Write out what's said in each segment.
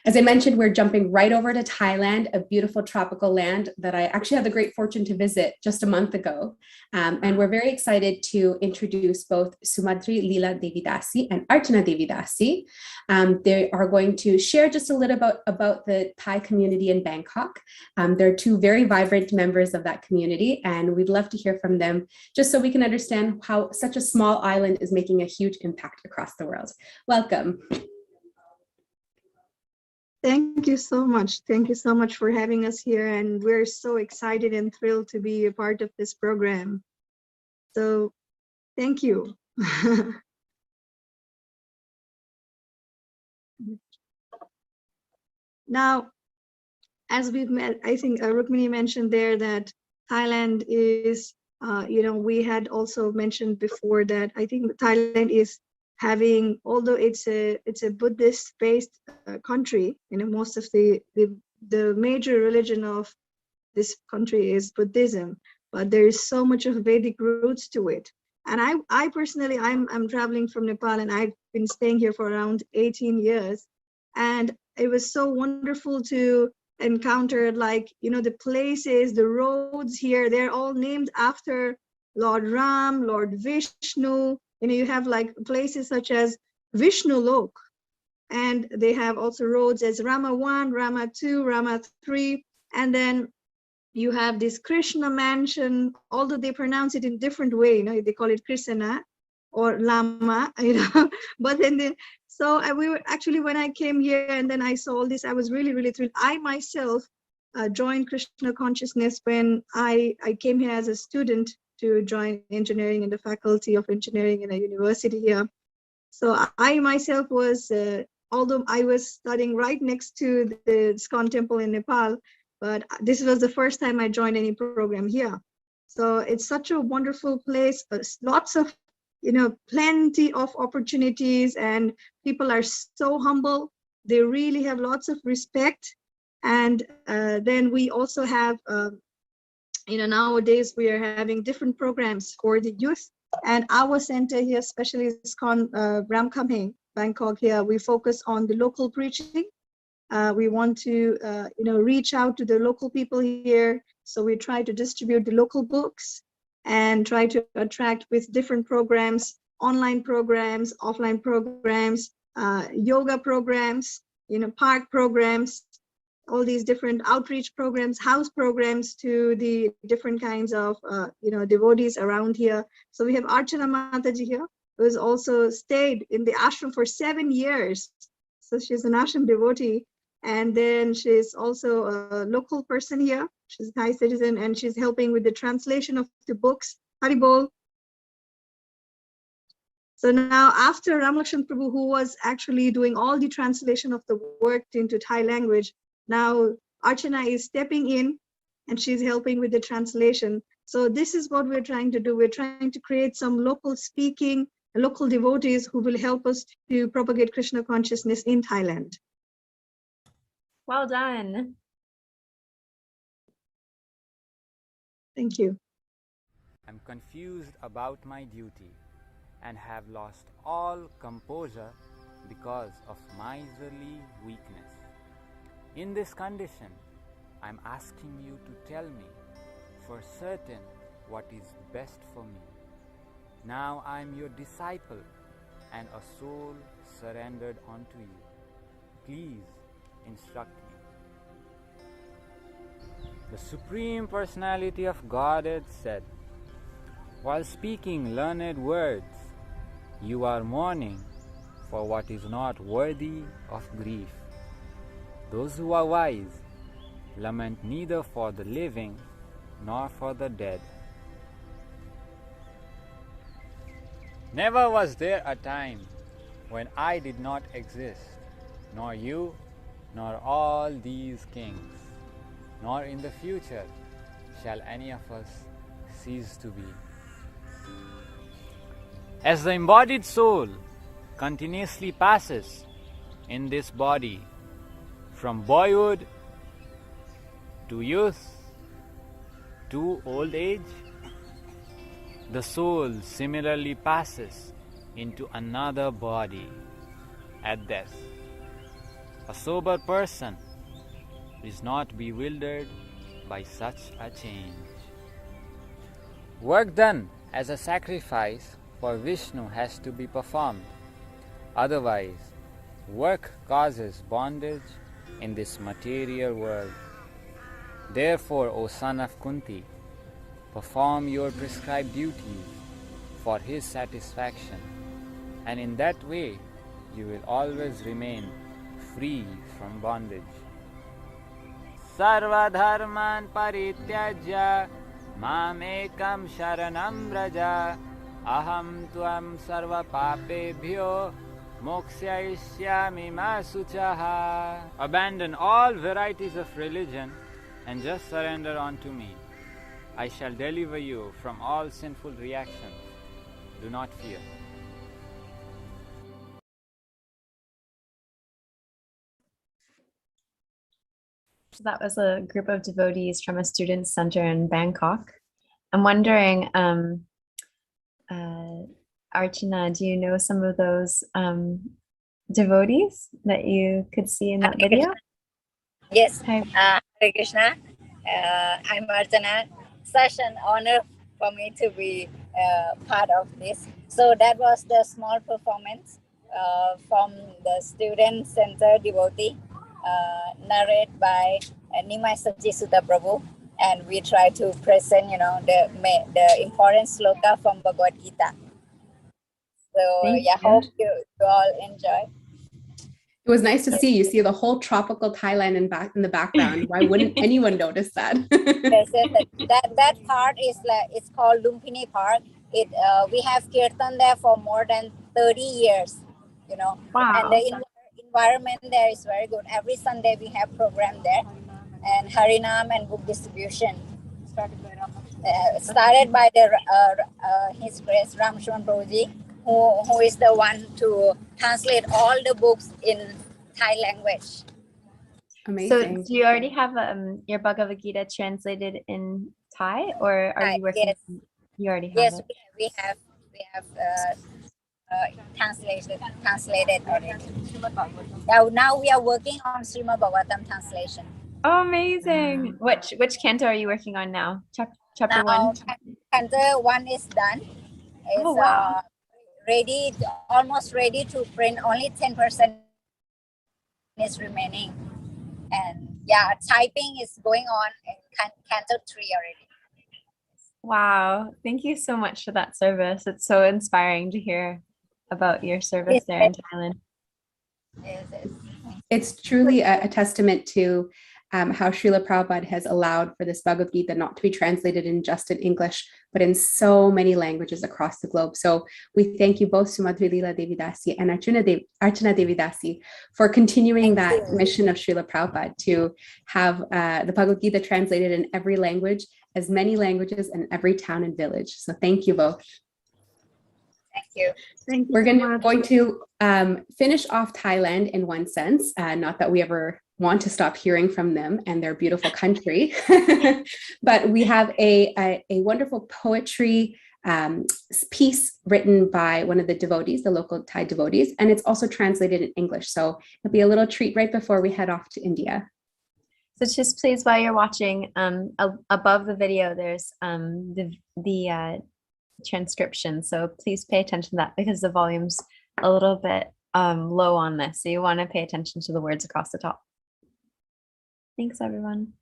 As I mentioned, we're jumping right over to Thailand, a beautiful tropical land that I actually had the great fortune to visit just a month ago. And we're very excited to introduce both Sumadri Leela Devidasi and Archana Devidasi. They are going to share just a little bit about the Thai community in Bangkok. They're two very vibrant members of that community, and we'd love to hear from them just so we can understand how such a small island is making a huge impact across the world. Welcome. Thank you so much. Thank you so much for having us here. And we're so excited and thrilled to be a part of this program. So thank you. Now, as we've met, I think Rukmini mentioned there that Thailand is, we had also mentioned before that I think Thailand is having, although it's a Buddhist-based country, most of the major religion of this country is Buddhism, but there is so much of Vedic roots to it. And I personally, I'm traveling from Nepal, and I've been staying here for around 18 years, and it was so wonderful to encounter, the places, the roads here, they're all named after Lord Ram, Lord Vishnu. You have places such as Vishnu Lok, and they have also roads as Rama 1, Rama 2, Rama 3, and then you have this Krishna mansion, although they pronounce it in different way, they call it Krishna or Lama, but then we were actually, when I came here and then I saw all this, I was really, really thrilled. I myself joined Krishna consciousness when I came here as a student to join engineering in the faculty of engineering in a university here. So I myself was, although I was studying right next to the ISKCON temple in Nepal, but this was the first time I joined any program here. So it's such a wonderful place, lots of, plenty of opportunities, and people are so humble. They really have lots of respect. And then we also have, nowadays we are having different programs for the youth, and our center here, especially ISKCON Ramkhamhaeng, Bangkok here, we focus on the local preaching. We want to, reach out to the local people here. So we try to distribute the local books and try to attract with different programs, online programs, offline programs, yoga programs, park programs, all these different outreach programs, house programs to the different kinds of, devotees around here. So we have Archana Mataji here, who has also stayed in the ashram for 7 years. So she's an ashram devotee. And then she's also a local person here. She's a Thai citizen, and she's helping with the translation of the books, Haribol. So now, after Ramlakshan Prabhu, who was actually doing all the translation of the work into Thai language, now Archana is stepping in, and she's helping with the translation. So this is what we're trying to do. We're trying to create some local speaking, local devotees who will help us to propagate Krishna consciousness in Thailand. Well done. Thank you. I'm confused about my duty and have lost all composure because of miserly weakness. In this condition, I'm asking you to tell me for certain what is best for me. Now I'm your disciple and a soul surrendered unto you. Please instruct me. The Supreme Personality of Godhead said, while speaking learned words, you are mourning for what is not worthy of grief. Those who are wise lament neither for the living nor for the dead. Never was there a time when I did not exist, nor you, nor all these kings, nor in the future shall any of us cease to be. As the embodied soul continuously passes in this body from boyhood to youth to old age, the soul similarly passes into another body at death. A sober person is not bewildered by such a change. Work done as a sacrifice for Vishnu has to be performed. Otherwise, work causes bondage in this material world. Therefore, O son of Kunti, perform your prescribed duties for his satisfaction, and in that way you will always remain free from bondage. Sarva dharman parityajya mamekam sharanam vraja aham tvam sarva papebhyo mokshayishyami ma suchaha. Abandon all varieties of religion and just surrender unto me. I shall deliver you from all sinful reactions. Do not fear. So that was a group of devotees from a student center in Bangkok. I'm wondering, Archana, do you know some of those devotees that you could see in that video? Yes, Hi. Hare Krishna. I'm Archana. Such an honor for me to be part of this. So that was the small performance from the student center devotee, narrated by Nimai Sachi Sutta Prabhu, and we try to present, the important sloka from Bhagavad Gita. So Thank yeah, you. hope you all enjoy. It was nice to see you see the whole tropical Thailand in the background. Why wouldn't anyone notice that? Yes, that part is like, it's called Lumpini Park. We have kirtan there for more than 30 years, Wow. and the environment there is very good. Every Sunday we have program there, and Harinam and book distribution. Started by His Grace Ramshwan Prabhuji, who is the one to translate all the books in Thai language. Amazing. So do you already have your Bhagavad Gita translated in Thai, or are you working? Yes. You already have Yes, it. we have translated already. Now we are working on Srimad Bhagavatam translation. Oh, amazing. Which canto are you working on now? Chapter Now, 1. Canto 1 is done. It's Oh, wow. ready, almost ready to print. Only 10% is remaining. And yeah, typing is going on in Canto 3 already. Wow. Thank you so much for that service. It's so inspiring to hear about your service there in Thailand. Yes. It's truly a testament to how Srila Prabhupada has allowed for this Bhagavad Gita not to be translated in just in English, but in so many languages across the globe. So we thank you both, Sumadri Leela Devidasi and Archana Devidasi, for continuing that mission of Srila Prabhupada to have the Bhagavad Gita translated in every language, as many languages, in every town and village. So thank you both. Thank you. Thank you We're so going much. to finish off Thailand in one sense, not that we ever want to stop hearing from them and their beautiful country, but we have a wonderful poetry piece written by one of the devotees, the local Thai devotees, and it's also translated in English. So it'll be a little treat right before we head off to India. So just please, while you're watching, above the video, there's the transcription. So please pay attention to that because the volume's a little bit low on this. So you want to pay attention to the words across the top. Thanks, everyone.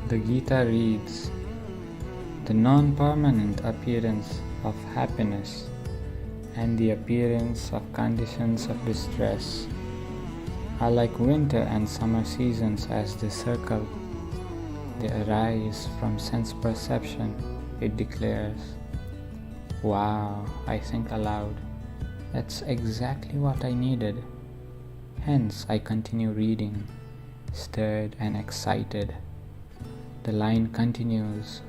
The Gita reads, "The non-permanent appearance of happiness and the appearance of conditions of distress are like winter and summer seasons as they circle. they arise from sense perception, it declares, "Wow," I think aloud. "That's exactly what I needed." Hence, I continue reading, stirred and excited. The line continues,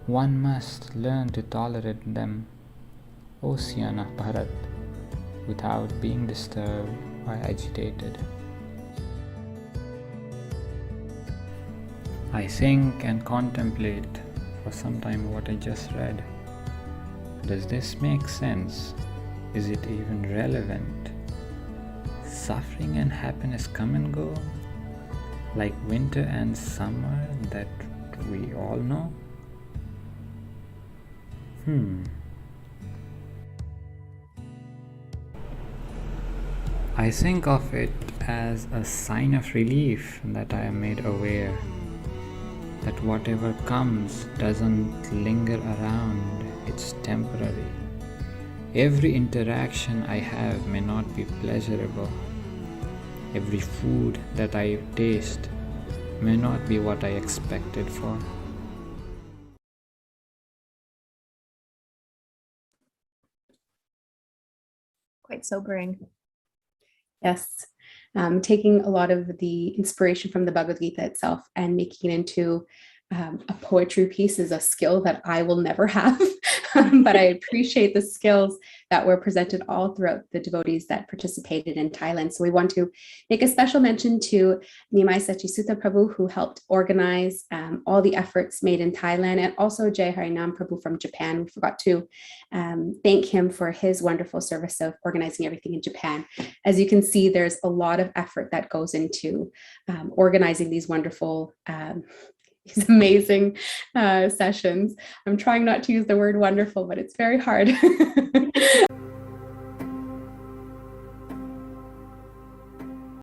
"One must learn to tolerate them, ocean of Bharat, without being disturbed or agitated." I think and contemplate for some time what I just read. Does this make sense? Is it even relevant? Suffering and happiness come and go, like winter and summer that we all know? I think of it as a sign of relief that I am made aware that whatever comes doesn't linger around, it's temporary. Every interaction I have may not be pleasurable. Every food that I taste may not be what I expected for. Quite sobering. Yes, taking a lot of the inspiration from the Bhagavad Gita itself and making it into a poetry piece is a skill that I will never have, but I appreciate the skills that were presented all throughout the devotees that participated in Thailand. So we want to make a special mention to Nimai Sachisutta Prabhu, who helped organize all the efforts made in Thailand, and also Jai Harinam Prabhu from Japan. We forgot to thank him for his wonderful service of organizing everything in Japan. As you can see, there's a lot of effort that goes into organizing these wonderful these amazing sessions. I'm trying not to use the word wonderful, but it's very hard.